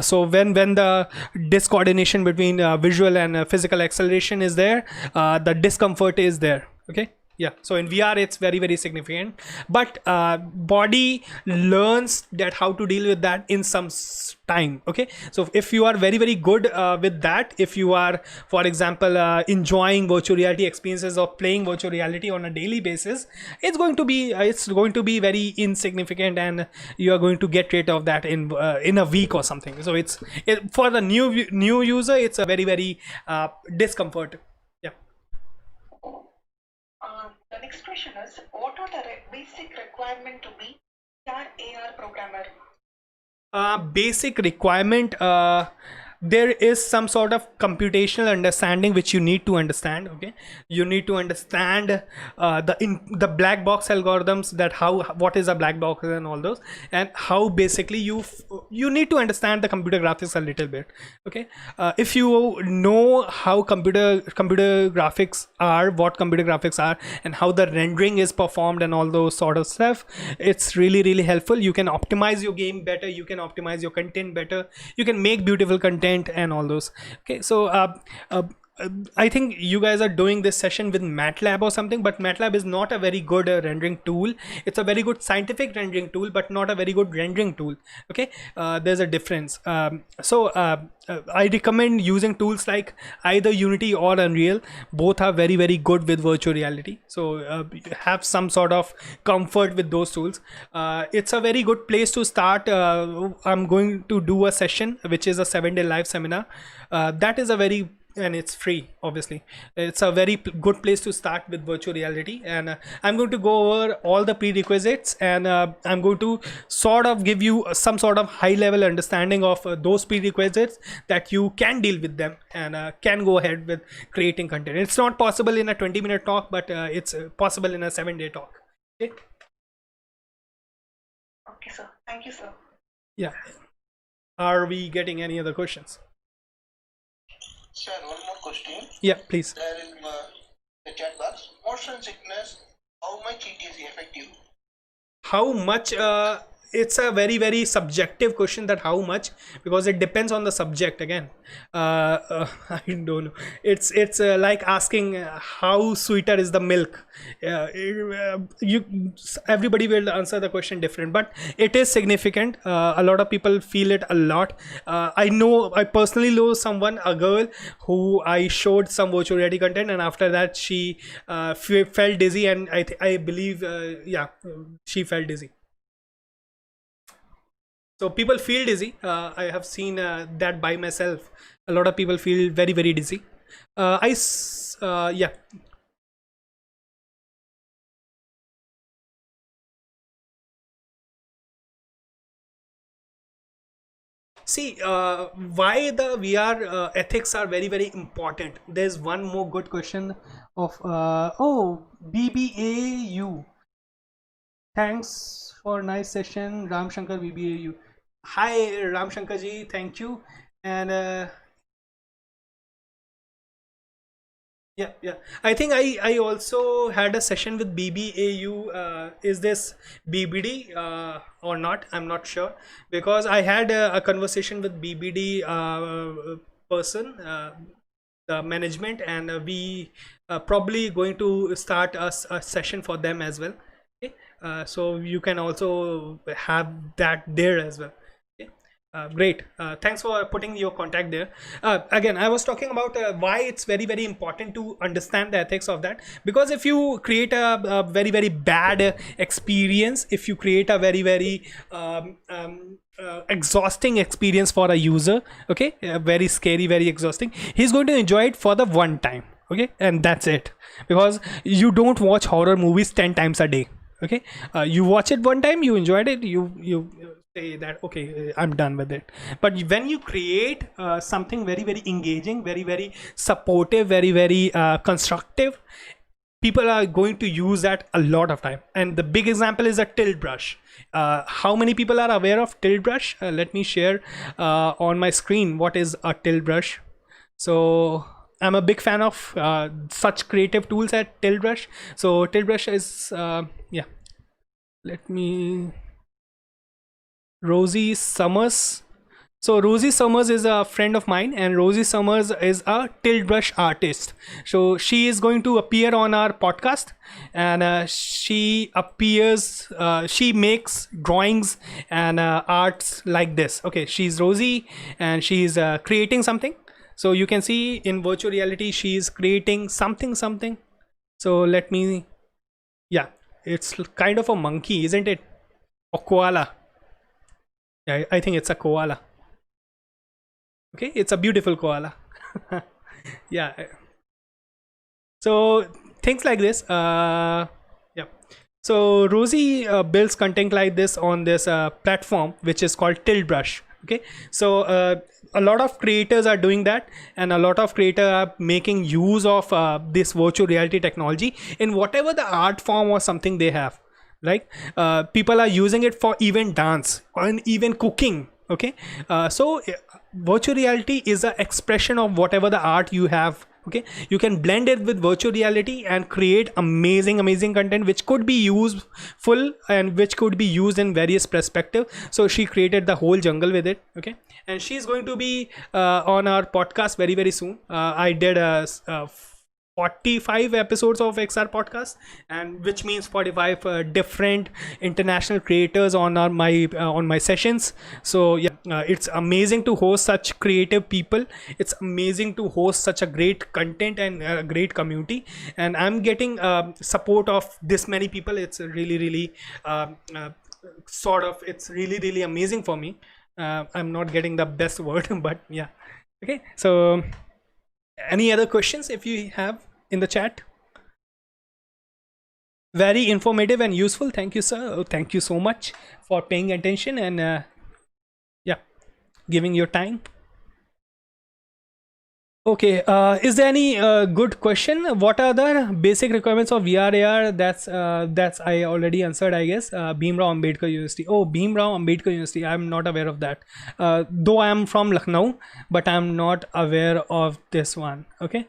So when the discoordination between visual and physical acceleration is there, the discomfort is there. Okay, yeah, so in VR it's very significant, but body learns that how to deal with that in some time. Okay, so if you are very good with that, if you are, for example, enjoying virtual reality experiences or playing virtual reality on a daily basis, it's going to be very insignificant, and you are going to get rid of that in a week or something. So for the new user, it's a very discomfort. Yeah. The next question is, what are the basic requirement to be AR programmer? Basic requirement, there is some sort of computational understanding which you need to understand. Okay, you need to understand the black box algorithms, that what is a black box and all those, and how basically you need to understand the computer graphics a little bit. Okay, if you know how computer graphics are, what computer graphics are, and how the rendering is performed and all those sort of stuff, it's really helpful. You can optimize your game better, you can optimize your content better, you can make beautiful content and all those. Okay, so I think you guys are doing this session with MATLAB or something, but MATLAB is not a very good rendering tool. It's a very good scientific rendering tool, but not a very good rendering tool. Okay, there's a difference. I recommend using tools like either Unity or Unreal. Both are very good with virtual reality, so have some sort of comfort with those tools. It's a very good place to start. I'm going to do a session which is a 7-day live seminar. That is a very, and it's free. Obviously it's a very good place to start with virtual reality, and I'm going to go over all the prerequisites, and I'm going to sort of give you some sort of high level understanding of those prerequisites, that you can deal with them and can go ahead with creating content. It's not possible in a 20-minute talk, but it's possible in a 7-day talk. Okay, Sir, thank you, sir. Yeah, are we getting any other questions? Sir, one more question. Yeah, please. There is the chat box. Motion sickness, how much it is effective? How much? It's a very subjective question, that how much, because it depends on the subject again. I don't know. It's like asking how sweeter is the milk. Everybody will answer the question different, but it is significant. A lot of people feel it a lot. I personally know a girl who I showed some virtual reality content, and after that she felt dizzy, and I believe she felt dizzy. So people feel dizzy. I have seen that by myself. A lot of people feel very dizzy. Yeah. See, why the VR ethics are very, very important. There's one more good question of BBAU. Thanks for nice session, Ram Shankar BBAU. Hi, Ram Shankar ji, thank you. And yeah. I think I also had a session with BBAU. Is this BBD or not? I'm not sure, because I had a conversation with BBD person, the management, and we probably going to start a session for them as well. Okay, so you can also have that there as well. Great. Thanks for putting your contact there. Again, I was talking about why it's very, very important to understand the ethics of that. Because if you create a very, very bad experience, if you create a very, very exhausting experience for a user, okay, very scary, very exhausting, he's going to enjoy it for the one time, okay, and that's it. Because you don't watch horror movies 10 times a day, okay. You watch it one time, you enjoyed it, you say that okay, I'm done with it. But when you create something very, very engaging, very, very supportive, very, very constructive, people are going to use that a lot of time. And the big example is a tilt brush. How many people are aware of tilt brush? Let me share on my screen what is a tilt brush. So I'm a big fan of such creative tools at tilt brush. So tilt brush is yeah, let me, Rosie Summers. So Rosie Summers is a friend of mine, and Rosie Summers is a tilt brush artist. So she is going to appear on our podcast, and she makes drawings and arts like this. Okay, she's Rosie, and she's creating something. So you can see in virtual reality, she's creating something. So let me, yeah, it's kind of a monkey, isn't it? Or koala. Yeah, I think it's a koala. Okay, it's a beautiful koala. Yeah. So things like this. Yeah. So Rosie builds content like this on this platform, which is called Tilt Brush. Okay. So a lot of creators are doing that, and a lot of creators are making use of this virtual reality technology in whatever the art form or something they have. Like people are using it for even dance and even cooking. Okay, so virtual reality is an expression of whatever the art you have. Okay, you can blend it with virtual reality and create amazing content which could be useful and which could be used in various perspectives. So she created the whole jungle with it. Okay, and she's going to be on our podcast very, very soon. I did a 45 episodes of XR podcast, and which means 45 different international creators on my sessions. So yeah, it's amazing to host such creative people. It's amazing to host such a great content and a great community, and I'm getting support of this many people. It's really it's really amazing for me. I'm not getting the best word, but yeah. Okay, so any other questions if you have in the chat? Very informative and useful. Thank you, sir. Thank you so much for paying attention and yeah, giving your time. Okay, is there any good question? What are the basic requirements of VR AR? That's I already answered, I guess. Bhimrao Ambedkar University. Oh, Bhimrao Ambedkar University. I'm not aware of that. Though I am from Lucknow, but I'm not aware of this one. Okay.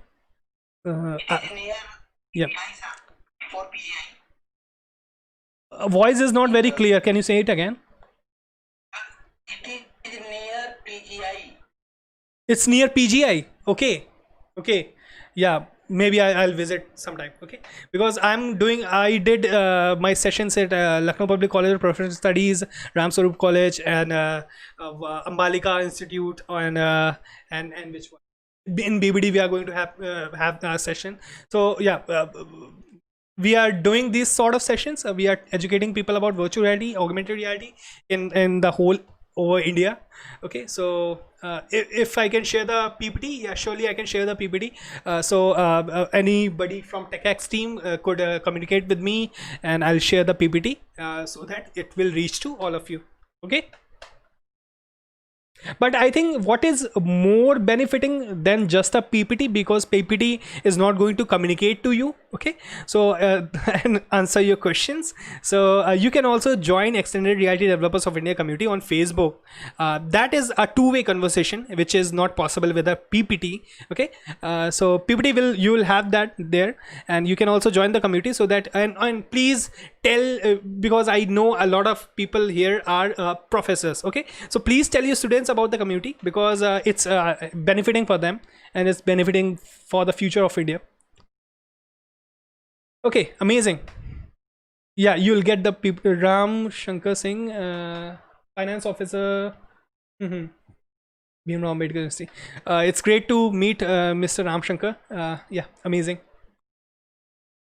Yeah. Voice is not very clear. Can you say it again? It is near PGI. It's near PGI. Okay. Yeah, maybe I'll visit sometime. Okay, because I did my sessions at Lucknow Public College of Professional Studies, Ram Swarup College, and Ambalika Institute, and which one? In BBD we are going to have a session. So yeah, we are doing these sort of sessions. We are educating people about virtual reality, augmented reality in the whole over India. Okay, so if I can share the PPT, yeah, surely I can share the PPT. So anybody from TechX team could communicate with me, and I'll share the PPT so that it will reach to all of you. Okay. But I think what is more benefiting than just a PPT, because PPT is not going to communicate to you. Okay, so and answer your questions. So you can also join Extended Reality Developers of India community on Facebook. That is a two-way conversation, which is not possible with a PPT. Okay, so PPT you will have that there, and you can also join the community, so that and please tell, because I know a lot of people here are professors. Okay, so please tell your students about the community, because it's benefiting for them, and it's benefiting for the future of India. Okay, amazing. Yeah, you'll get the people. Ram Shankar Singh, finance officer. Bhimrao Ambedkar University. It's great to meet Mr. Ram Shankar. Yeah, amazing.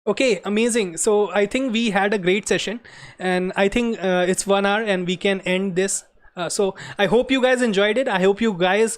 Okay, amazing. So I think we had a great session, and I think it's 1 hour and we can end this. So I hope you guys enjoyed it. I hope you guys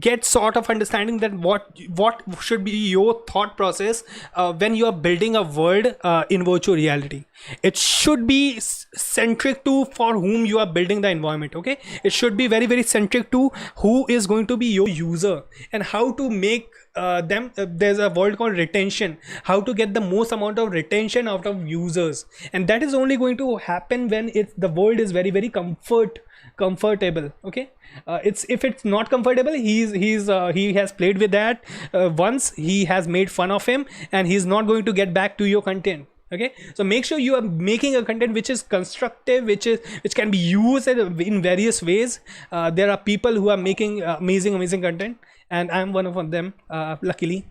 get sort of understanding that what should be your thought process when you are building a world in virtual reality. It should be centric to for whom you are building the environment. Okay, it should be very, very centric to who is going to be your user, and how to make them there's a word called retention, how to get the most amount of retention out of users. And that is only going to happen when the world is very, very comfortable. Okay, if it's not comfortable, he has played with that once, he has made fun of him, and he's not going to get back to your content. Okay, so make sure you are making a content which is constructive, which can be used in various ways. There are people who are making amazing content, and I'm one of them, luckily.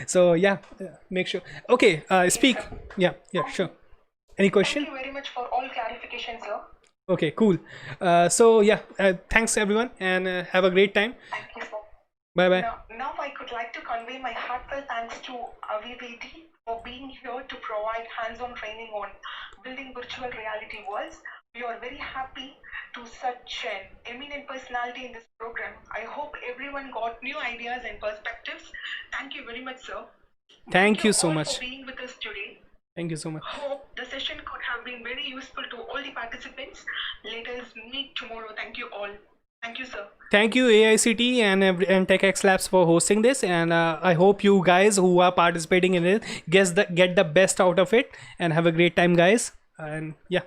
So yeah, make sure. Okay, speak. Yeah, sure. Any question? Thank you very much for all clarifications, sir. Okay, cool. So yeah, thanks everyone, and have a great time. Thank you, sir. Bye bye. Now I could like to convey my heartfelt thanks to Avi Dwivedi for being here to provide hands-on training on building virtual reality worlds. We are very happy to such an eminent personality in this program. I hope everyone got new ideas and perspectives. Thank you very much, sir. Thank you so all much for being with us today. Thank you so much. Hope the session could have been very useful to all the participants. Let us meet tomorrow. Thank you all. Thank you, sir. Thank you, AICTE and TechX Labs, for hosting this, and I hope you guys who are participating in it get the best out of it, and have a great time, guys. And yeah.